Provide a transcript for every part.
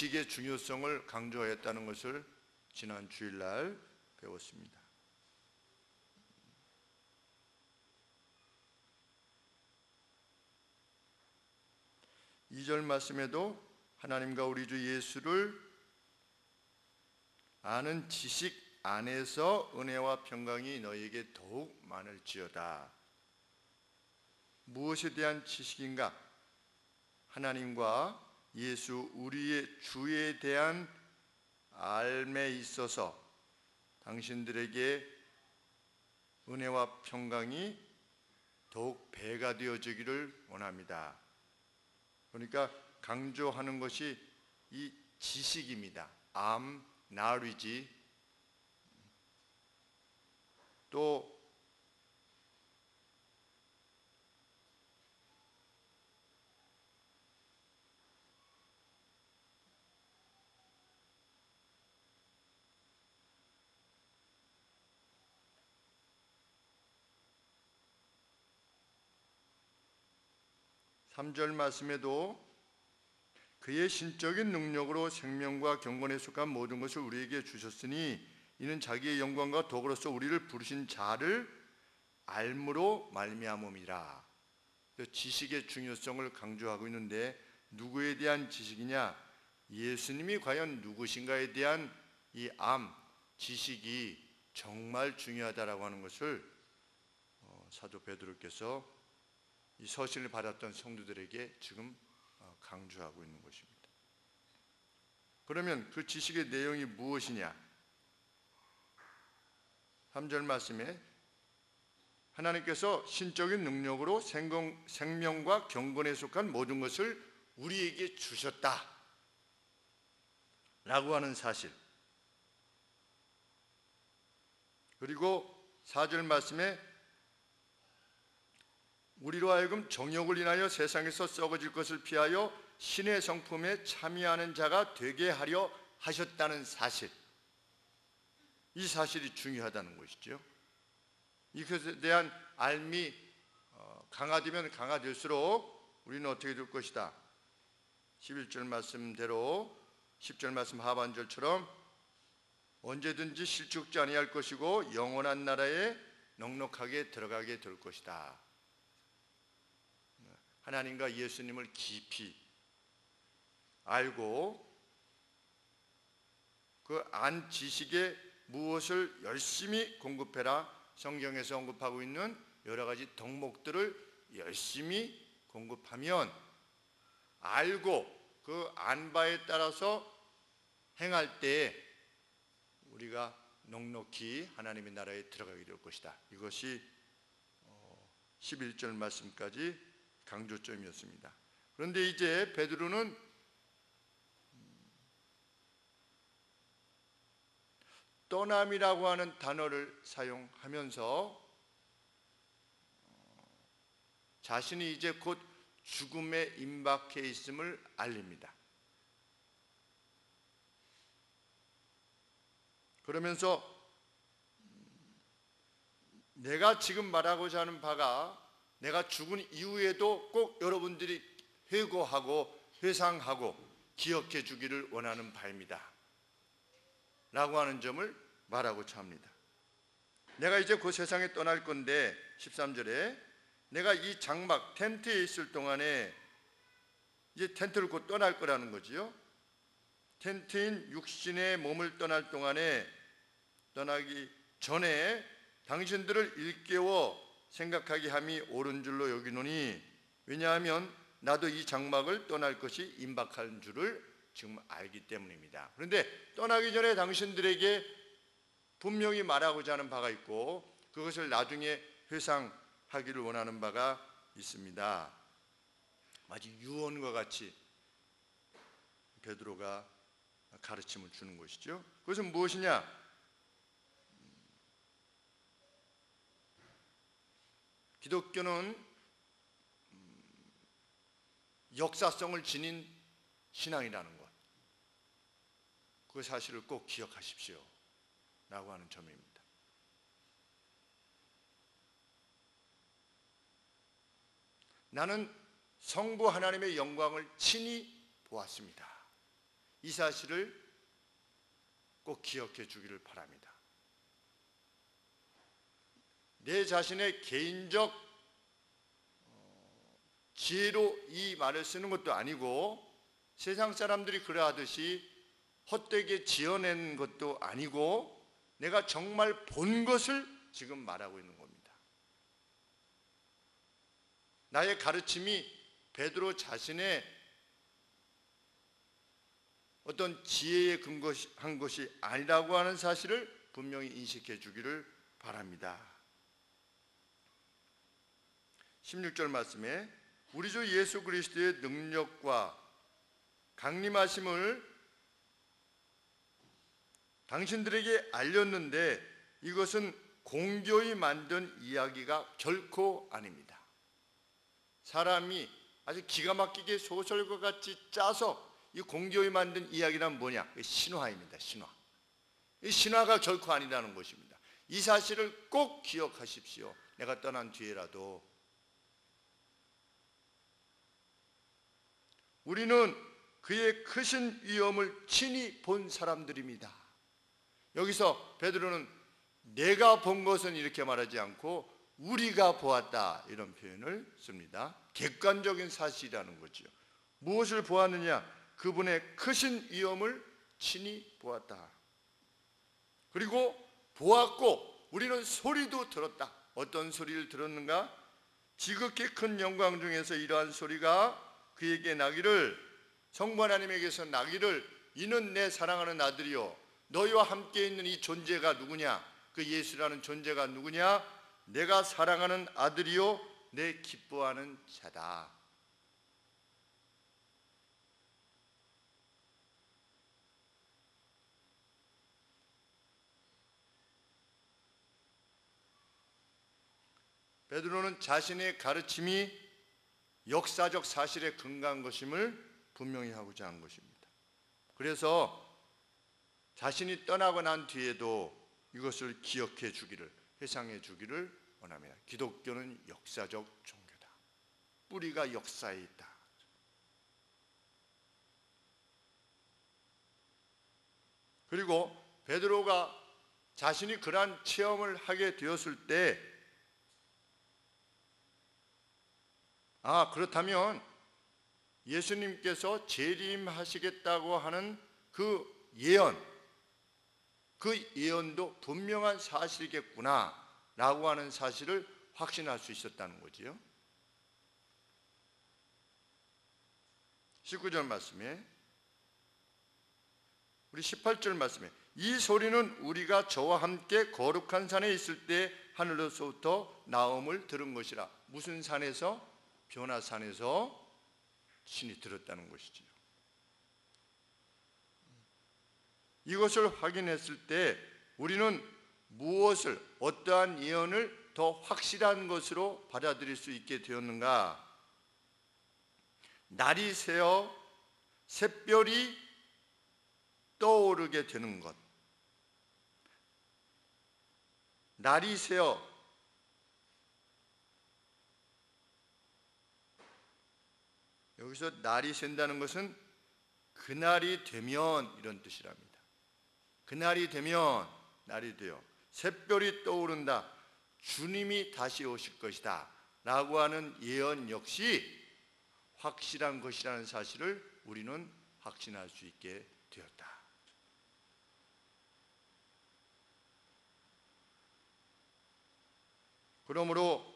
지식의 중요성을 강조하였다는 것을 지난 주일날 배웠습니다. 이 절 말씀에도 하나님과 우리 주 예수를 아는 지식 안에서 은혜와 평강이 너희에게 더욱 많을지어다. 무엇에 대한 지식인가? 하나님과 예수 우리의 주에 대한 알매 있어서 당신들에게 은혜와 평강이 더욱 배가 되어지기를 원합니다. 그러니까 강조하는 것이 이 지식입니다. knowledge. 또 3절 말씀에도 그의 신적인 능력으로 생명과 경건에 속한 모든 것을 우리에게 주셨으니 이는 자기의 영광과 덕으로서 우리를 부르신 자를 알므로 말미암음이라. 지식의 중요성을 강조하고 있는데 누구에 대한 지식이냐? 예수님이 과연 누구신가에 대한 이 지식이 정말 중요하다라고 하는 것을 사도 베드로께서 이 서신을 받았던 성도들에게 지금 강조하고 있는 것입니다. 그러면 그 지식의 내용이 무엇이냐? 3절 말씀에 하나님께서 신적인 능력으로 생명과 경건에 속한 모든 것을 우리에게 주셨다 라고 하는 사실, 그리고 4절 말씀에 우리로 하여금 정욕을 인하여 세상에서 썩어질 것을 피하여 신의 성품에 참여하는 자가 되게 하려 하셨다는 사실, 이 사실이 중요하다는 것이죠. 이것에 대한 알미 강화되면 강화될수록 우리는 어떻게 될 것이다. 11절 말씀대로 10절 말씀 하반절처럼 언제든지 실족지 아니할 것이고 영원한 나라에 넉넉하게 들어가게 될 것이다. 하나님과 예수님을 깊이 알고 그 안 지식에 무엇을 열심히 공급해라. 성경에서 언급하고 있는 여러 가지 덕목들을 열심히 공급하면 알고 그 안바에 따라서 행할 때 우리가 넉넉히 하나님의 나라에 들어가게 될 것이다. 이것이 11절 말씀까지 강조점이었습니다. 그런데 이제 베드로는 떠남이라고 하는 단어를 사용하면서 자신이 이제 곧 죽음에 임박해 있음을 알립니다. 그러면서 내가 지금 말하고자 하는 바가 내가 죽은 이후에도 꼭 여러분들이 회고하고 회상하고 기억해 주기를 원하는 바입니다 라고 하는 점을 말하고자 합니다. 내가 이제 그 세상에 떠날 건데 13절에 내가 이 장막 텐트에 있을 동안에 이제 텐트를 곧 떠날 거라는 거지요. 텐트인 육신의 몸을 떠날 동안에 떠나기 전에 당신들을 일깨워 생각하게 함이 옳은 줄로 여기노니 왜냐하면 나도 이 장막을 떠날 것이 임박한 줄을 지금 알기 때문입니다. 그런데 떠나기 전에 당신들에게 분명히 말하고자 하는 바가 있고 그것을 나중에 회상하기를 원하는 바가 있습니다. 마치 유언과 같이 베드로가 가르침을 주는 것이죠. 그것은 무엇이냐? 기독교는 역사성을 지닌 신앙이라는 것, 그 사실을 꼭 기억하십시오 라고 하는 점입니다. 나는 성부 하나님의 영광을 친히 보았습니다. 이 사실을 꼭 기억해 주기를 바랍니다. 내 자신의 개인적 지혜로 이 말을 쓰는 것도 아니고 세상 사람들이 그러하듯이 헛되게 지어낸 것도 아니고 내가 정말 본 것을 지금 말하고 있는 겁니다. 나의 가르침이 베드로 자신의 어떤 지혜에 근거한 것이 아니라고 하는 사실을 분명히 인식해 주기를 바랍니다. 16절 말씀에 우리 주 예수 그리스도의 능력과 강림하심을 당신들에게 알렸는데 이것은 공교히 만든 이야기가 결코 아닙니다. 사람이 아주 기가 막히게 소설과 같이 짜서 이 공교히 만든 이야기란 뭐냐? 신화입니다. 신화. 이 신화가 결코 아니라는 것입니다. 이 사실을 꼭 기억하십시오. 내가 떠난 뒤에라도 우리는 그의 크신 위엄을 친히 본 사람들입니다. 여기서 베드로는 내가 본 것은 이렇게 말하지 않고 우리가 보았다 이런 표현을 씁니다. 객관적인 사실이라는 거죠. 무엇을 보았느냐? 그분의 크신 위엄을 친히 보았다. 그리고 보았고 우리는 소리도 들었다. 어떤 소리를 들었는가? 지극히 큰 영광 중에서 이러한 소리가 그에게 나기를, 성부 하나님에게서 나기를, 이는 내 사랑하는 아들이요 너희와 함께 있는 이 존재가 누구냐? 그 예수라는 존재가 누구냐? 내가 사랑하는 아들이요 내 기뻐하는 자다. 베드로는 자신의 가르침이 역사적 사실에 근거한 것임을 분명히 하고자 한 것입니다. 그래서 자신이 떠나고 난 뒤에도 이것을 기억해 주기를, 회상해 주기를 원합니다. 기독교는 역사적 종교다. 뿌리가 역사에 있다. 그리고 베드로가 자신이 그러한 체험을 하게 되었을 때 그렇다면 예수님께서 재림하시겠다고 하는 그 예언도 분명한 사실이겠구나 라고 하는 사실을 확신할 수 있었다는 거지요. 19절 말씀에, 우리 18절 말씀에 이 소리는 우리가 저와 함께 거룩한 산에 있을 때 하늘로부터 나옴을 들은 것이라. 무슨 산에서? 변화산에서 친히 들었다는 것이지요. 이것을 확인했을 때 우리는 무엇을, 어떠한 예언을 더 확실한 것으로 받아들일 수 있게 되었는가? 날이 새어 샛별이 떠오르게 되는 것. 날이 새어, 여기서 날이 샌다는 것은 그날이 되면 이런 뜻이랍니다. 그날이 되면, 날이 되어 샛별이 떠오른다, 주님이 다시 오실 것이다 라고 하는 예언 역시 확실한 것이라는 사실을 우리는 확신할 수 있게 되었다. 그러므로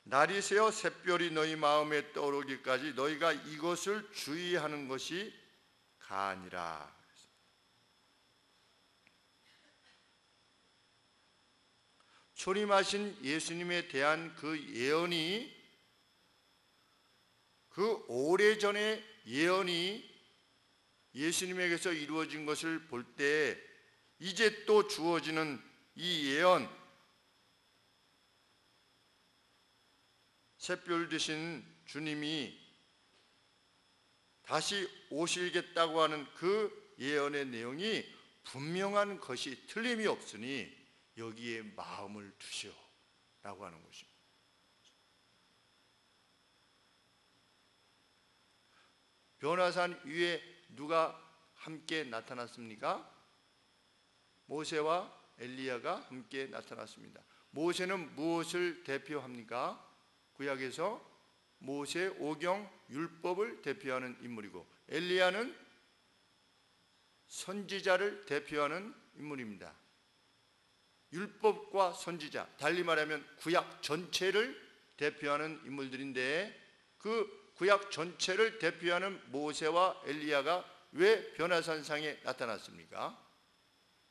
날이 새어 샛별이 너희 마음에 떠오르기까지 너희가 이것을 주의하는 것이 가아니라. 초림하신 예수님에 대한 그 예언이, 그 오래전의 예언이 예수님에게서 이루어진 것을 볼 때 이제 또 주어지는 이 예언, 샛별 되신 주님이 다시 오시겠다고 하는 그 예언의 내용이 분명한 것이 틀림이 없으니 여기에 마음을 두시오 라고 하는 것입니다. 변화산 위에 누가 함께 나타났습니까? 모세와 엘리야가 함께 나타났습니다. 모세는 무엇을 대표합니까? 구약에서 모세 오경 율법을 대표하는 인물이고, 엘리야는 선지자를 대표하는 인물입니다. 율법과 선지자, 달리 말하면 구약 전체를 대표하는 인물들인데, 그 구약 전체를 대표하는 모세와 엘리야가 왜 변화산상에 나타났습니까?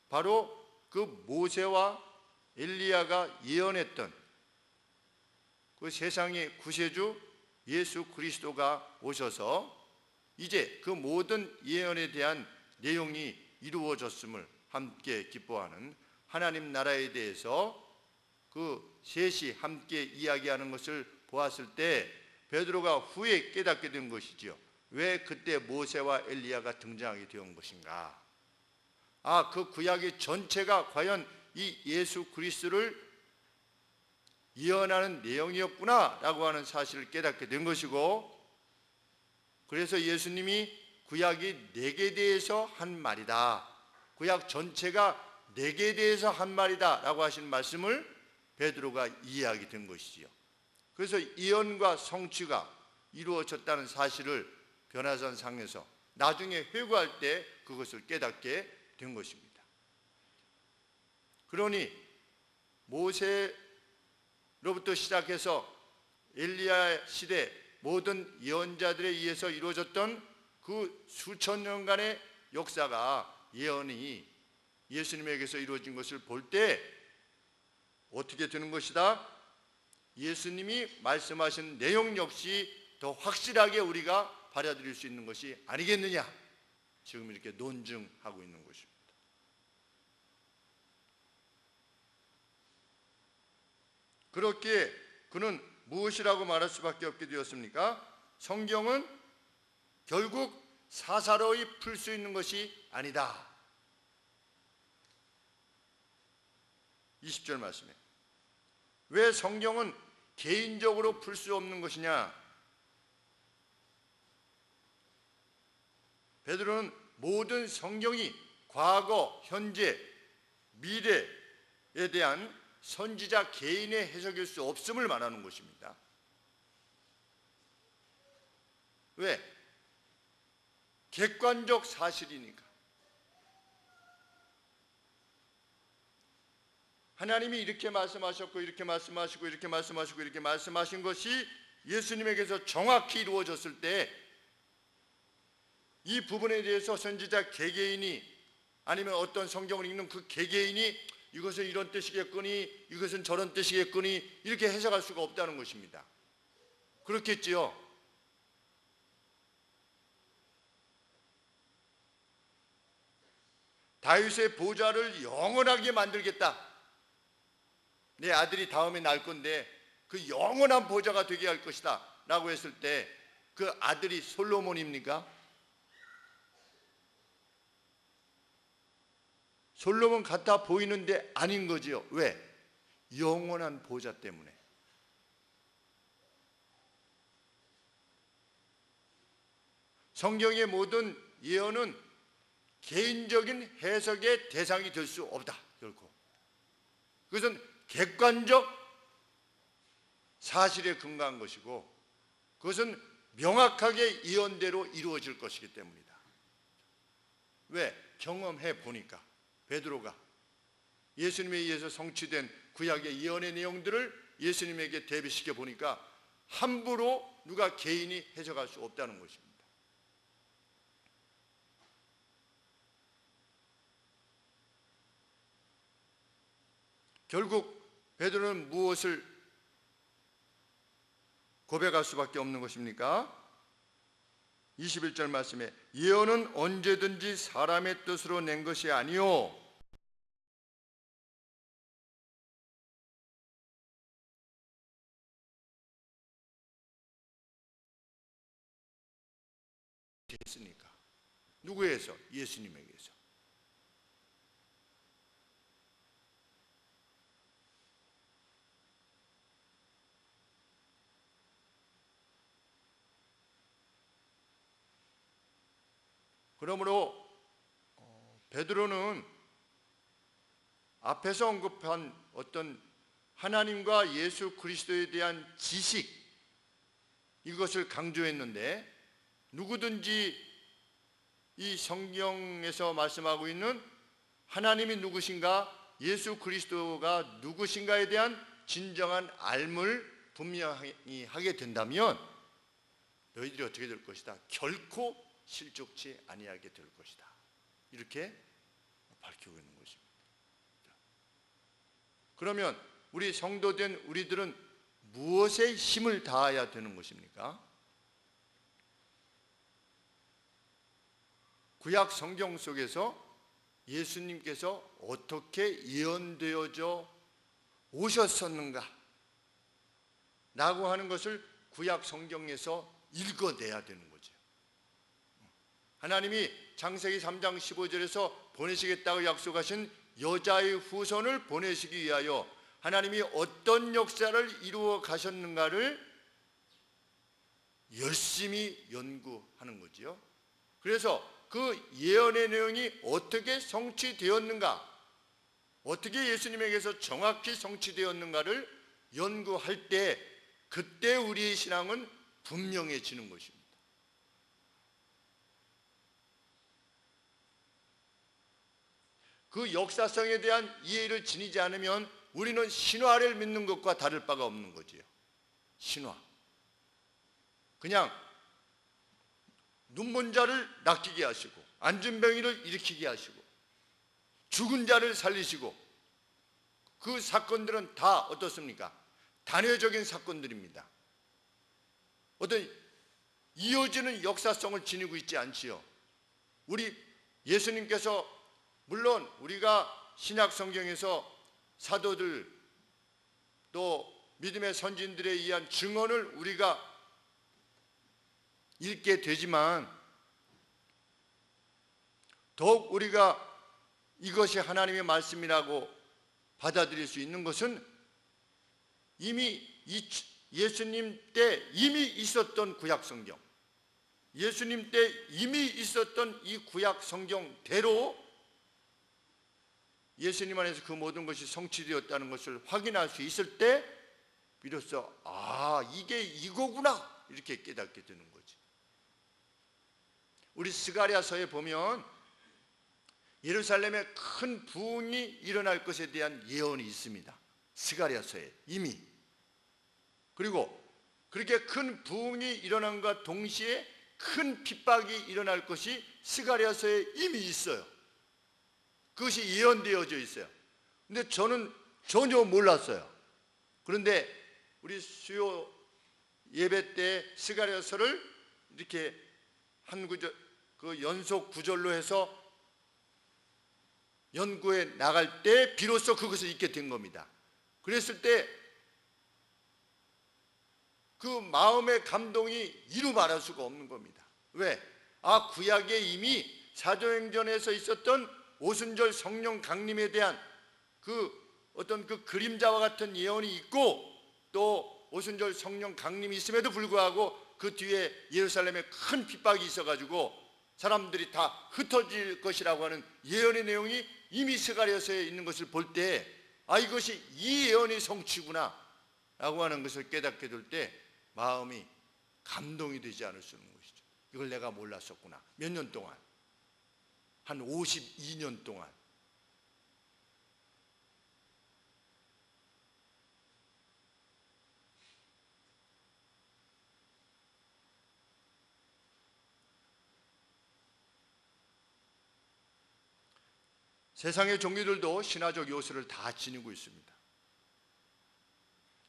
바로 그 모세와 엘리야가 예언했던 그 세상의 구세주 예수 그리스도가 오셔서 이제 그 모든 예언에 대한 내용이 이루어졌음을 함께 기뻐하는 하나님 나라에 대해서 그 셋이 함께 이야기하는 것을 보았을 때 베드로가 후에 깨닫게 된 것이지요. 왜 그때 모세와 엘리야가 등장하게 된 것인가? 그 구약의 전체가 과연 이 예수 그리스도를 예언하는 내용이었구나 라고 하는 사실을 깨닫게 된 것이고, 그래서 예수님이 구약이 내게 대해서 한 말이다, 구약 전체가 내게 대해서 한 말이다 라고 하신 말씀을 베드로가 이해하게 된 것이지요. 그래서 예언과 성취가 이루어졌다는 사실을 변화산 상에서 나중에 회고할 때 그것을 깨닫게 된 것입니다. 그러니 모세로부터 시작해서 엘리야 시대 모든 예언자들에 의해서 이루어졌던 그 수천 년간의 역사가, 예언이 예수님에게서 이루어진 것을 볼 때 어떻게 되는 것이다? 예수님이 말씀하신 내용 역시 더 확실하게 우리가 받아들일 수 있는 것이 아니겠느냐, 지금 이렇게 논증하고 있는 것입니다. 그렇게 그는 무엇이라고 말할 수밖에 없게 되었습니까? 성경은 결국 사사로이 풀 수 있는 것이 아니다. 20절 말씀에 왜 성경은 개인적으로 풀 수 없는 것이냐? 베드로는 모든 성경이 과거, 현재, 미래에 대한 선지자 개인의 해석일 수 없음을 말하는 것입니다. 왜? 객관적 사실이니까. 하나님이 이렇게 말씀하셨고 이렇게 말씀하시고 이렇게 말씀하시고 이렇게 말씀하신 것이 예수님에게서 정확히 이루어졌을 때 이 부분에 대해서 선지자 개개인이, 아니면 어떤 성경을 읽는 그 개개인이 이것은 이런 뜻이겠거니 이것은 저런 뜻이겠거니 이렇게 해석할 수가 없다는 것입니다. 그렇겠지요. 다윗의 보좌를 영원하게 만들겠다, 내 아들이 다음에 날 건데 그 영원한 보좌가 되게 할 것이다 라고 했을 때 그 아들이 솔로몬입니까? 솔로몬 같아 보이는데 아닌 거지요. 왜? 영원한 보좌 때문에. 성경의 모든 예언은 개인적인 해석의 대상이 될 수 없다, 결코. 그것은 객관적 사실에 근거한 것이고, 그것은 명확하게 예언대로 이루어질 것이기 때문이다. 왜? 경험해 보니까 베드로가 예수님에 의해서 성취된 구약의 예언의 내용들을 예수님에게 대비시켜 보니까 함부로 누가 개인이 해석할 수 없다는 것입니다. 결국 베드로는 무엇을 고백할 수밖에 없는 것입니까? 21절 말씀에 예언은 언제든지 사람의 뜻으로 낸 것이 아니요 됐으니까. 누구에서? 예수님에게서. 그러므로 베드로는 앞에서 언급한 어떤 하나님과 예수 그리스도에 대한 지식, 이것을 강조했는데, 누구든지 이 성경에서 말씀하고 있는 하나님이 누구신가, 예수 그리스도가 누구신가에 대한 진정한 알물 분명히 하게 된다면 너희들이 어떻게 될 것이다? 결코 실족치 아니하게 될 것이다. 이렇게 밝히고 있는 것입니다. 그러면 우리 성도된 우리들은 무엇에 힘을 다해야 되는 것입니까? 구약 성경 속에서 예수님께서 어떻게 예언되어져 오셨었는가 라고 하는 것을 구약 성경에서 읽어내야 되는 거죠. 하나님이 창세기 3장 15절에서 보내시겠다고 약속하신 여자의 후손을 보내시기 위하여 하나님이 어떤 역사를 이루어 가셨는가를 열심히 연구하는 거지요. 그래서 그 예언의 내용이 어떻게 성취되었는가, 어떻게 예수님에게서 정확히 성취되었는가를 연구할 때, 그때 우리의 신앙은 분명해지는 것입니다. 그 역사성에 대한 이해를 지니지 않으면 우리는 신화를 믿는 것과 다를 바가 없는 거지요. 신화. 그냥 눈먼 자를 낚이게 하시고, 앉은 병이를 일으키게 하시고, 죽은 자를 살리시고, 그 사건들은 다 어떻습니까? 단회적인 사건들입니다. 어떤 이어지는 역사성을 지니고 있지 않지요. 우리 예수님께서, 물론 우리가 신약 성경에서 사도들 또 믿음의 선진들에 의한 증언을 우리가 읽게 되지만, 더욱 우리가 이것이 하나님의 말씀이라고 받아들일 수 있는 것은 이미 예수님 때 이미 있었던 구약 성경, 예수님 때 이미 있었던 이 구약 성경대로 예수님 안에서 그 모든 것이 성취되었다는 것을 확인할 수 있을 때 비로소 이게 이거구나 이렇게 깨닫게 되는 거지. 우리 스가랴서에 보면 예루살렘에 큰 부흥이 일어날 것에 대한 예언이 있습니다. 스가랴서에 이미. 그리고 그렇게 큰 부흥이 일어난과 동시에 큰 핍박이 일어날 것이 스가랴서에 이미 있어요. 그것이 예언되어져 있어요. 근데 저는 전혀 몰랐어요. 그런데 우리 수요 예배 때 스가랴서를 이렇게 한 구절, 그 연속 구절로 해서 연구해 나갈 때 비로소 그것을 읽게 된 겁니다. 그랬을 때 그 마음의 감동이 이루 말할 수가 없는 겁니다. 왜? 구약에 이미 사도행전에서 있었던 오순절 성령 강림에 대한 그 어떤 그 그림자와 같은 예언이 있고, 또 오순절 성령 강림이 있음에도 불구하고 그 뒤에 예루살렘에 큰 핍박이 있어가지고 사람들이 다 흩어질 것이라고 하는 예언의 내용이 이미 스가랴서에 있는 것을 볼 때 이것이 이 예언의 성취구나 라고 하는 것을 깨닫게 될 때 마음이 감동이 되지 않을 수 없는 것이죠. 이걸 내가 몰랐었구나. 몇 년 동안, 한 52년 동안. 세상의 종교들도 신화적 요소를 다 지니고 있습니다.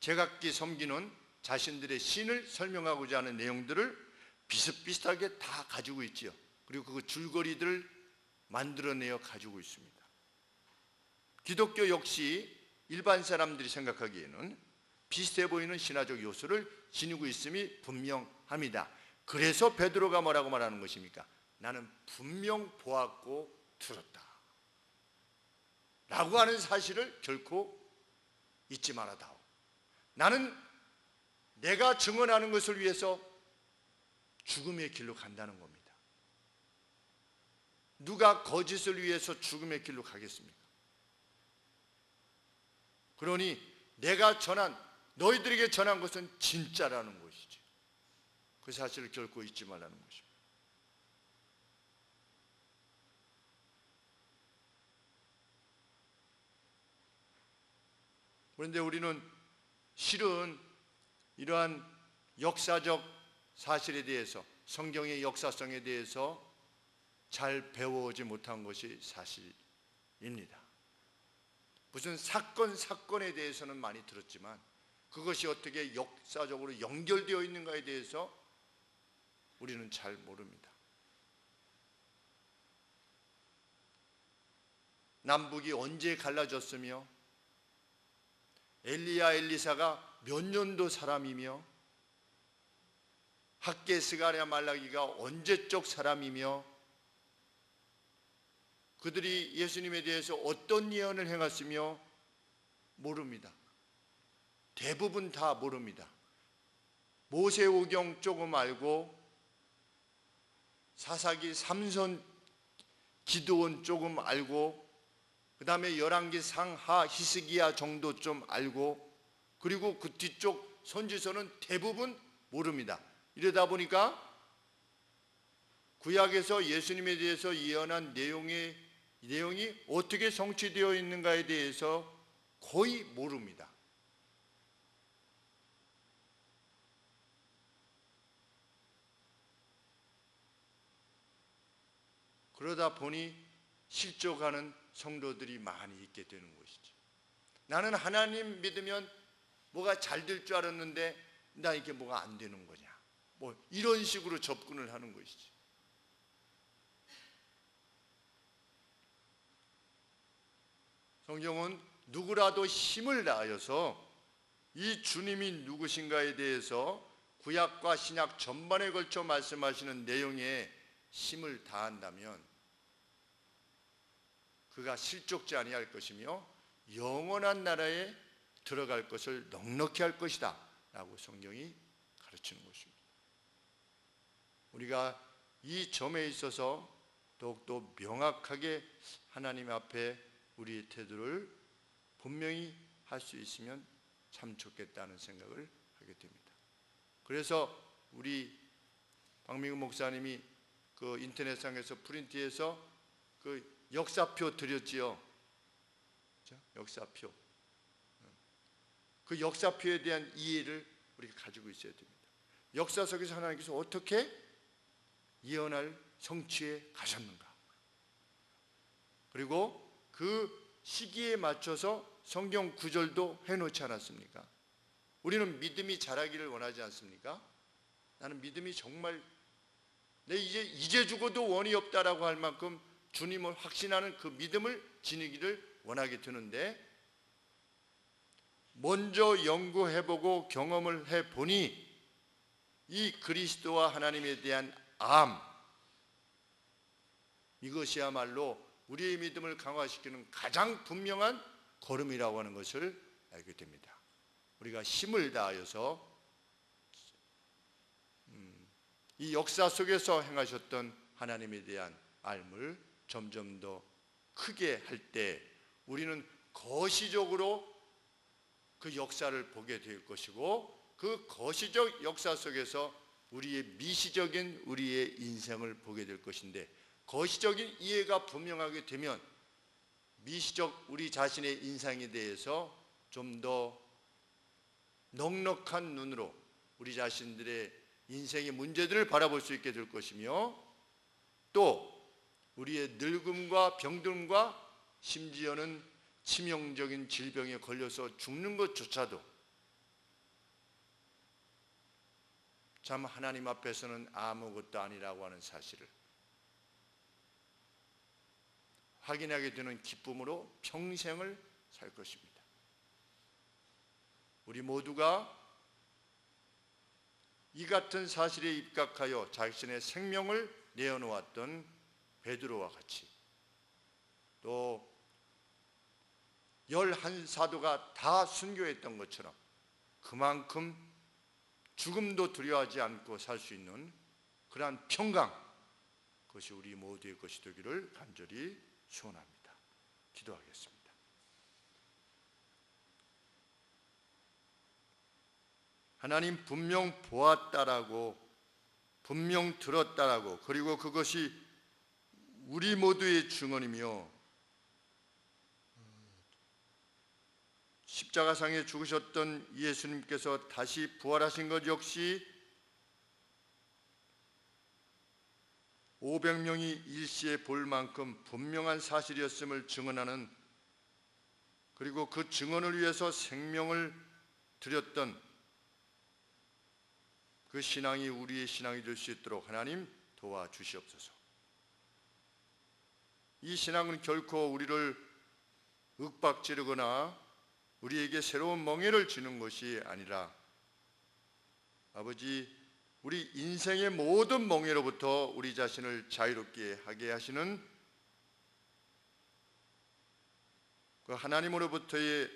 제각기 섬기는 자신들의 신을 설명하고자 하는 내용들을 비슷비슷하게 다 가지고 있지요. 그리고 그 줄거리들을 만들어내어 가지고 있습니다. 기독교 역시 일반 사람들이 생각하기에는 비슷해 보이는 신화적 요소를 지니고 있음이 분명합니다. 그래서 베드로가 뭐라고 말하는 것입니까? 나는 분명 보았고 들었다 라고 하는 사실을 결코 잊지 말아다오. 나는 내가 증언하는 것을 위해서 죽음의 길로 간다는 겁니다. 누가 거짓을 위해서 죽음의 길로 가겠습니까? 그러니 내가 너희들에게 전한 것은 진짜라는 것이지. 그 사실을 결코 잊지 말라는 것입니다. 그런데 우리는 실은 이러한 역사적 사실에 대해서, 성경의 역사성에 대해서 잘 배워오지 못한 것이 사실입니다. 무슨 사건에 대해서는 많이 들었지만 그것이 어떻게 역사적으로 연결되어 있는가에 대해서 우리는 잘 모릅니다. 남북이 언제 갈라졌으며 엘리야 엘리사가 몇 년도 사람이며 학개 스가랴 말라기가 언제적 사람이며 그들이 예수님에 대해서 어떤 예언을 행했으며 모릅니다. 대부분 다 모릅니다. 모세오경 조금 알고 사사기 삼손 기드온 조금 알고 그 다음에 열왕기 상하 히스기야 정도 좀 알고 그리고 그 뒤쪽 선지서는 대부분 모릅니다. 이러다 보니까 구약에서 예수님에 대해서 예언한 내용이 어떻게 성취되어 있는가에 대해서 거의 모릅니다. 그러다 보니 실족하는 성도들이 많이 있게 되는 것이지. 나는 하나님 믿으면 뭐가 잘 될 줄 알았는데 나 이게 뭐가 안 되는 거냐. 뭐 이런 식으로 접근을 하는 것이지. 성경은 누구라도 힘을 다하여서 이 주님이 누구신가에 대해서 구약과 신약 전반에 걸쳐 말씀하시는 내용에 힘을 다한다면 그가 실족지 아니할 것이며 영원한 나라에 들어갈 것을 넉넉히 할 것이다 라고 성경이 가르치는 것입니다. 우리가 이 점에 있어서 더욱더 명확하게 하나님 앞에 우리의 태도를 분명히 할 수 있으면 참 좋겠다는 생각을 하게 됩니다. 그래서 우리 박민구 목사님이 그 인터넷상에서 프린트해서 그 역사표 드렸지요. 역사표. 그 역사표에 대한 이해를 우리가 가지고 있어야 됩니다. 역사 속에서 하나님께서 어떻게 예언할 성취에 가셨는가. 그리고 그 시기에 맞춰서 성경 구절도 해놓지 않았습니까? 우리는 믿음이 자라기를 원하지 않습니까? 나는 믿음이 정말 내 이제 죽어도 원이 없다라고 할 만큼 주님을 확신하는 그 믿음을 지니기를 원하게 되는데 먼저 연구해보고 경험을 해보니 이 그리스도와 하나님에 대한 암 이것이야말로 우리의 믿음을 강화시키는 가장 분명한 걸음이라고 하는 것을 알게 됩니다. 우리가 힘을 다하여서 이 역사 속에서 행하셨던 하나님에 대한 알을 점점 더 크게 할 때 우리는 거시적으로 그 역사를 보게 될 것이고 그 거시적 역사 속에서 우리의 미시적인 우리의 인생을 보게 될 것인데 거시적인 이해가 분명하게 되면 미시적 우리 자신의 인생에 대해서 좀 더 넉넉한 눈으로 우리 자신들의 인생의 문제들을 바라볼 수 있게 될 것이며 또 우리의 늙음과 병듦과 심지어는 치명적인 질병에 걸려서 죽는 것조차도 참 하나님 앞에서는 아무것도 아니라고 하는 사실을 확인하게 되는 기쁨으로 평생을 살 것입니다. 우리 모두가 이 같은 사실에 입각하여 자신의 생명을 내어놓았던 베드로와 같이 또 11사도가 다 순교했던 것처럼 그만큼 죽음도 두려워하지 않고 살 수 있는 그러한 평강 그것이 우리 모두의 것이 되기를 간절히 소원합니다. 기도하겠습니다. 하나님, 분명 보았다라고, 분명 들었다라고, 그리고 그것이 우리 모두의 증언이며 십자가상에 죽으셨던 예수님께서 다시 부활하신 것 역시 500명이 일시에 볼 만큼 분명한 사실이었음을 증언하는, 그리고 그 증언을 위해서 생명을 드렸던 그 신앙이 우리의 신앙이 될 수 있도록 하나님 도와주시옵소서. 이 신앙은 결코 우리를 윽박지르거나 우리에게 새로운 멍에를 지는 것이 아니라 아버지, 우리 인생의 모든 멍에로부터 우리 자신을 자유롭게 하게 하시는 그 하나님으로부터의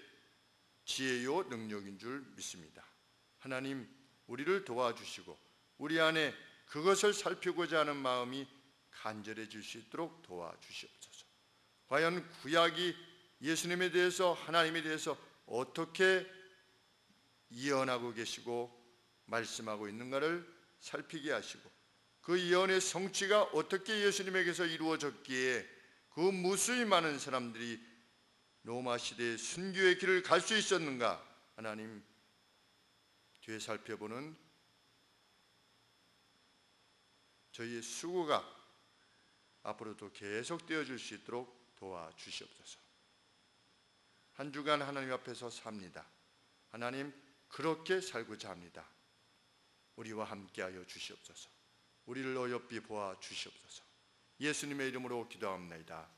지혜요 능력인 줄 믿습니다. 하나님, 우리를 도와주시고 우리 안에 그것을 살피고자 하는 마음이 간절해질 수 있도록 도와주시옵소서. 과연 구약이 예수님에 대해서, 하나님에 대해서 어떻게 예언하고 계시고 말씀하고 있는가를 살피게 하시고, 그 예언의 성취가 어떻게 예수님에게서 이루어졌기에 그 무수히 많은 사람들이 로마 시대의 순교의 길을 갈 수 있었는가, 하나님 뒤에 살펴보는 저희의 수고가 앞으로도 계속되어질 수 있도록 도와주시옵소서. 한 주간 하나님 앞에서 삽니다. 하나님, 그렇게 살고자 합니다. 우리와 함께하여 주시옵소서. 우리를 어여삐 보아 주시옵소서. 예수님의 이름으로 기도합니다.